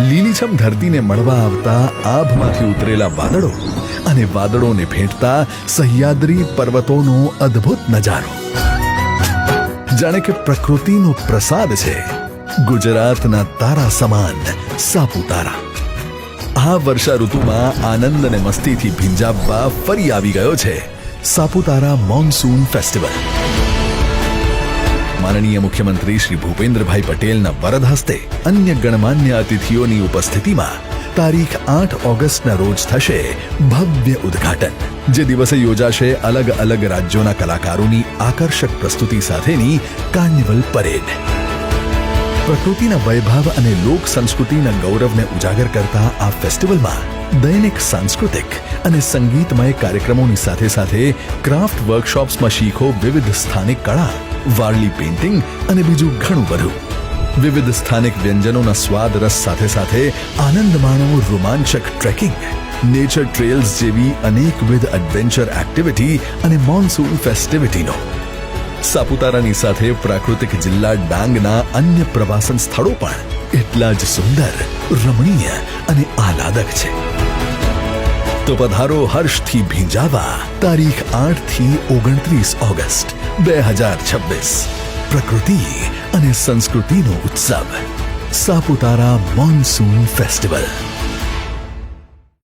લીલીછમ ધરતીને મળવા આવતા આભમાંથી ઉતરેલા વાદળો અને વાદળોને ભેટતા સહ્યાદ્રી પર્વતોનો અદ્ભુત નજારો. જાણે કે પ્રકૃતિનો પ્રસાદ છે ગુજરાતના તારા સમાન સાપુતારા. આ વર્ષા ઋતુમાં આનંદ અને મસ્તીથી ભીંજાવવા ફરી આવી ગયો છે સાપુતારા મોન્સૂન ફેસ્ટિવલ. માનનીય મુખ્યમંત્રી શ્રી ભૂપેન્દ્રભાઈ પટેલના વરદ હસ્તે અન્ય ગણમાન્ય અતિથિઓની ઉપસ્થિતિમાં તારીખ 8 ઓગસ્ટના રોજ થશે ભવ્ય ઉદ્ઘાટન. જે દિવસે યોજાશે અલગ અલગ રાજ્યોના કલાકારોની આકર્ષક પ્રસ્તુતિ સાથેની કાર્નિવલ પરેડ. પ્રકૃતિના વૈભવ અને લોક સંસ્કૃતિના ગૌરવને ઉજાગર કરતા આ ફેસ્ટિવલમાં દૈનિક સાંસ્કૃતિક અને સંગીતમય કાર્યક્રમોની સાથે સાથે ક્રાફ્ટ વર્કશોપ્સમાં શીખો વિવિધ સ્થાનિક કળા, વારલી પેઇન્ટિંગ અને બીજું ઘણું બધું. વિવિધ સ્થાનિક વ્યંજનોના સ્વાદ રસ સાથે સાથે આનંદ માણો રોમાંચક ટ્રેકિંગ, નેચર ટ્રેલ્સ જેવી અનેકવિધ એડવેન્ચર એક્ટિવિટી અને મોન્સૂન ફેસ્ટિવિટીનો. સાપુતારાની સાથે પ્રાકૃતિક જિલ્લા ડાંગના અન્ય પ્રવાસન સ્થળો પણ એટલા જ સુંદર, રમણીય અને આહલાદક છે. તો પધારો હર્ષથી ભીંજાવા તારીખ 8 થી 29 ઓગસ્ટ 2026. પ્રકૃતિ અને સંસ્કૃતિનો ઉત્સવ સાપુતારા મોન્સૂન ફેસ્ટિવલ.